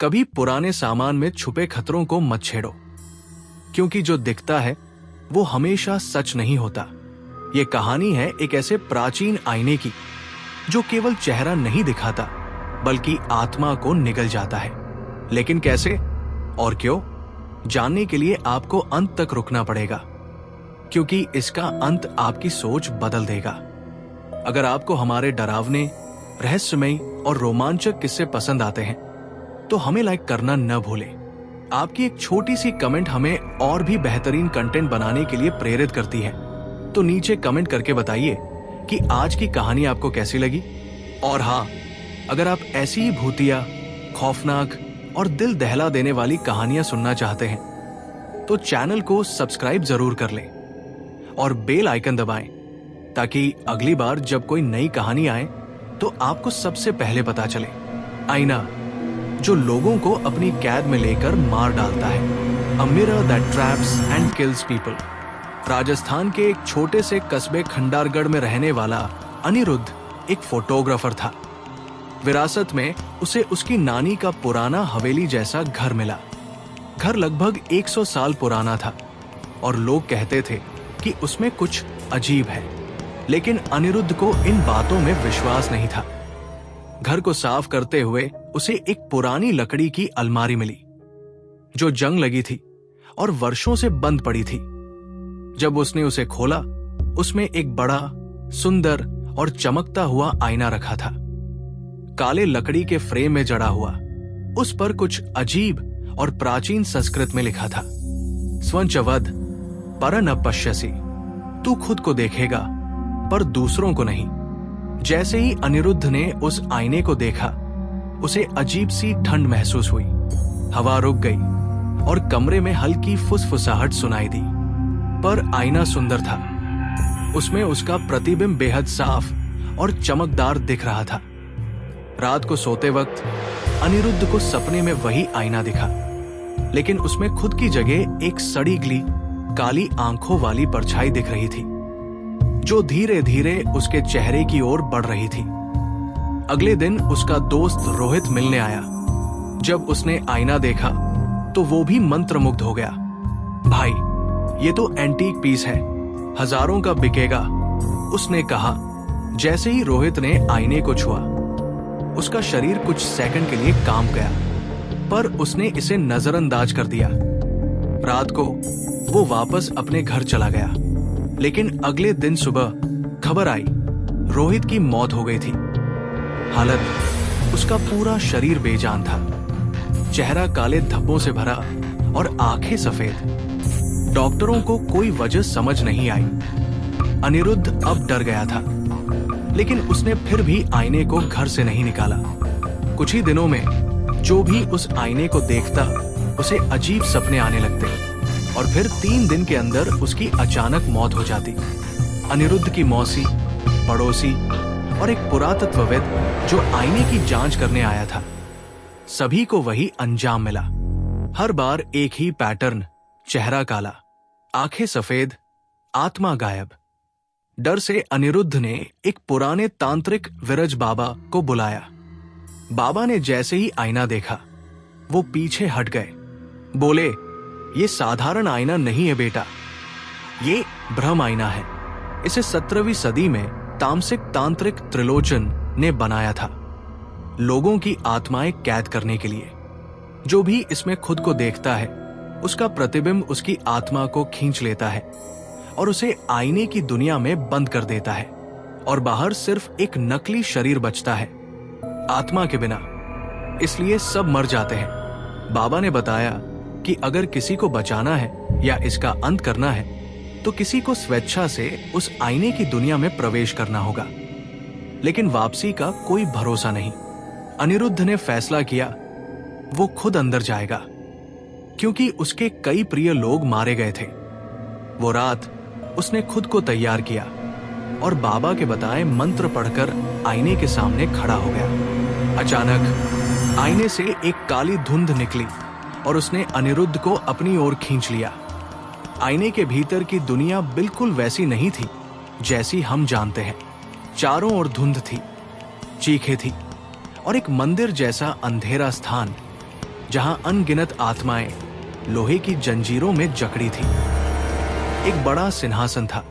कभी पुराने सामान में छुपे खतरों को मत छेड़ो, क्योंकि जो दिखता है वो हमेशा सच नहीं होता। ये कहानी है एक ऐसे प्राचीन आईने की जो केवल चेहरा नहीं दिखाता बल्कि आत्मा को निगल जाता है। लेकिन कैसे और क्यों, जानने के लिए आपको अंत तक रुकना पड़ेगा, क्योंकि इसका अंत आपकी सोच बदल देगा। अगर आपको हमारे डरावने, रहस्यमयी और रोमांचक किस्से पसंद आते हैं तो हमें लाइक करना न भूलें। आपकी एक छोटी सी कमेंट हमें और भी बेहतरीन कंटेंट बनाने के लिए प्रेरित करती है। तो नीचे कमेंट करके बताइए कि आज की कहानी आपको कैसी लगी। और हाँ, अगर आप ऐसी ही भूतिया, खौफनाक और दिल दहला देने वाली कहानियां सुनना चाहते हैं तो चैनल को सब्सक्राइब जरूर कर लें और बेल आइकन दबाएं, ताकि अगली बार जब कोई नई कहानी आए तो आपको सबसे पहले पता चले। आईना, जो लोगों को अपनी कैद में लेकर मार डालता है। A mirror that traps and kills people. Rajasthan के एक छोटे से कस्बे खंडारगढ़ में रहने वाला अनिरुद्ध एक फोटोग्राफर था। विरासत में उसे उसकी नानी का पुराना हवेली जैसा घर मिला। घर लगभग 100 साल पुराना था और लोग कहते थे कि उसमें कुछ अजीब है, लेकिन अनिरुद्ध को इन बातों में विश्वास नहीं था। घर को साफ करते हुए उसे एक पुरानी लकड़ी की अलमारी मिली जो जंग लगी थी और वर्षों से बंद पड़ी थी। जब उसने उसे खोला, उसमें एक बड़ा, सुंदर और चमकता हुआ आईना रखा था। काले लकड़ी के फ्रेम में जड़ा हुआ उस पर कुछ अजीब और प्राचीन संस्कृत में लिखा था, स्वंचवद परन पश्यसि। तू खुद को देखेगा पर दूसरों को नहीं। जैसे ही अनिरुद्ध ने उस आईने को देखा, उसे अजीब सी ठंड महसूस हुई। हवा रुक गई और कमरे में हल्की फुसफुसाहट सुनाई दी। पर आईना सुंदर था। उसमें उसका प्रतिबिंब बेहद साफ और चमकदार दिख रहा था। रात को सोते वक्त अनिरुद्ध को सपने में वही आईना दिखा, लेकिन उसमें खुद की जगह एक सड़ी गली, काली आंखों वाली परछाई दिख रही थी जो धीरे धीरे उसके चेहरे की ओर बढ़ रही थी। अगले दिन उसका दोस्त रोहित मिलने आया। जब उसने आईना देखा तो वो भी मंत्रमुग्ध हो गया। भाई, ये तो एंटीक पीस है, हजारों का बिकेगा, उसने कहा। जैसे ही रोहित ने आईने को छुआ, उसका शरीर कुछ सेकंड के लिए कांप गया, पर उसने इसे नजरअंदाज कर दिया। रात को वो वापस अपने घर चला गया, लेकिन अगले दिन सुबह खबर आई, रोहित की मौत हो गई थी। हालत, उसका पूरा शरीर बेजान था, चेहरा काले धब्बों से भरा और आंखें सफेद। डॉक्टरों को कोई वजह समझ नहीं आई। अनिरुद्ध अब डर गया था, लेकिन उसने फिर भी आईने को घर से नहीं निकाला। कुछ ही दिनों में जो भी उस आईने को देखता, उसे अजीब सपने आने लगते और फिर 3 दिन के अंदर उसकी अचानक मौत हो जाती। अनिरुद्ध की मौसी, पड़ोसी और एक पुरातत्वविद जो आईने की जांच करने आया था, सभी को वही अंजाम मिला। हर बार एक ही पैटर्न, चेहरा काला, आंखें सफेद, आत्मा गायब। डर से अनिरुद्ध ने एक पुराने तांत्रिक विरज बाबा को बुलाया। बाबा ने जैसे ही आईना देखा, वो पीछे हट गए। बोले, ये साधारण आईना नहीं है बेटा, ये ब्रह्म आईना है। इसे 17वीं सदी में तामसिक तांत्रिक त्रिलोचन ने बनाया था, लोगों की आत्माएं कैद करने के लिए। जो भी इसमें खुद को देखता है, उसका प्रतिबिंब उसकी आत्मा को खींच लेता है और उसे आईने की दुनिया में बंद कर देता है, और बाहर सिर्फ एक नकली शरीर बचता है, आत्मा के बिना। इसलिए सब मर जाते हैं। बाबा ने बताया कि अगर किसी को बचाना है या इसका अंत करना है तो किसी को स्वेच्छा से उस आईने की दुनिया में प्रवेश करना होगा, लेकिन वापसी का कोई भरोसा नहीं। अनिरुद्ध ने फैसला किया, वो खुद अंदर जाएगा, क्योंकि उसके कई प्रिय लोग मारे गए थे। वो रात उसने खुद को तैयार किया और बाबा के बताए मंत्र पढ़कर आईने के सामने खड़ा हो गया। अचानक आईने से एक काली धुंध निकली और उसने अनिरुद्ध को अपनी ओर खींच लिया। आईने के भीतर की दुनिया बिल्कुल वैसी नहीं थी जैसी हम जानते हैं। चारों ओर धुंध थी, चीखें थी और एक मंदिर जैसा अंधेरा स्थान जहां अनगिनत आत्माएं लोहे की जंजीरों में जकड़ी थी। एक बड़ा सिंहासन था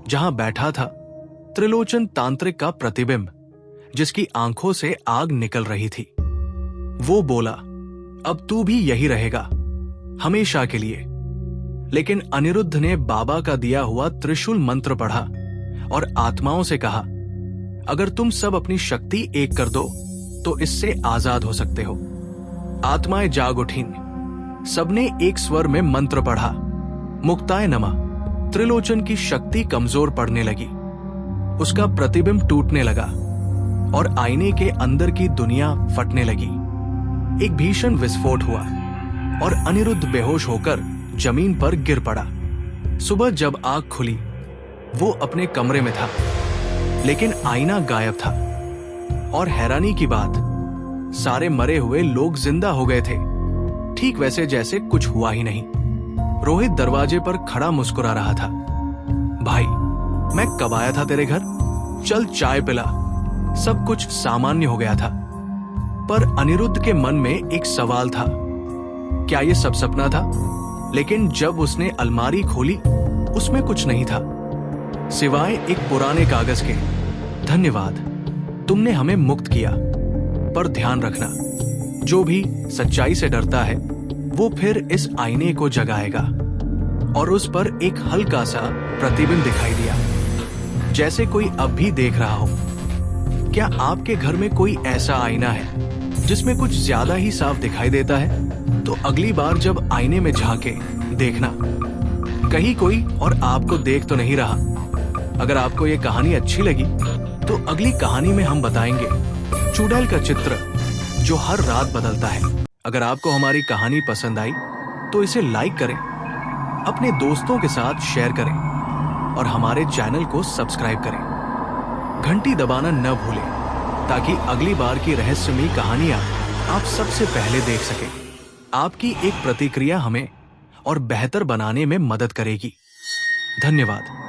जहां बैठा था त्रिलोचन तांत्रिक का प्रतिबिंब, जिसकी आंखों से आग निकल रही थी। वो बोला, अब तू भी यही रहेगा हमेशा के लिए। लेकिन अनिरुद्ध ने बाबा का दिया हुआ त्रिशूल मंत्र पढ़ा और आत्माओं से कहा, अगर तुम सब अपनी शक्ति एक कर दो तो इससे आजाद हो सकते हो। आत्माएं जाग उठीं। सबने एक स्वर में मंत्र पढ़ा, मुक्ताय नमः। त्रिलोचन की शक्ति कमजोर पड़ने लगी, उसका प्रतिबिंब टूटने लगा और आईने के अंदर की दुनिया फटने लगी। एक भीषण विस्फोट हुआ और अनिरुद्ध बेहोश होकर जमीन पर गिर पड़ा। सुबह जब आंख खुली, वो अपने कमरे में था, लेकिन आईना गायब था। और हैरानी की बात, सारे मरे हुए लोग जिंदा हो गए थे, ठीक वैसे जैसे कुछ हुआ ही नहीं। रोहित दरवाजे पर खड़ा मुस्कुरा रहा था। भाई, मैं कब आया था तेरे घर? चल चाय पिला। सब कुछ सामान्य हो गया था। पर अनिरुद्ध के मन में एक सवाल था, क्या ये सब सपना था? लेकिन जब उसने अलमारी खोली, उसमें कुछ नहीं था सिवाय एक पुराने कागज के। धन्यवाद, तुमने हमें मुक्त किया। पर ध्यान रखना, जो भी सच्चाई से डरता है वो फिर इस आईने को जगाएगा। और उस पर एक हल्का सा प्रतिबिंब दिखाई दिया, जैसे कोई अब भी देख रहा हो। क्या आपके घर में कोई ऐसा आईना है जिसमें कुछ ज्यादा ही साफ दिखाई देता है? तो अगली बार जब आईने में झांके, देखना कहीं कोई और आपको देख तो नहीं रहा। अगर आपको ये कहानी अच्छी लगी तो अगली कहानी में हम बताएंगे चुड़ैल का चित्र जो हर रात बदलता है। अगर आपको हमारी कहानी पसंद आई तो इसे लाइक करें, अपने दोस्तों के साथ शेयर करें और हमारे चैनल को सब्सक्राइब करें। घंटी दबाना न भूलें ताकि अगली बार की रहस्यमयी कहानियां आप सबसे पहले देख सकें। आपकी एक प्रतिक्रिया हमें और बेहतर बनाने में मदद करेगी। धन्यवाद।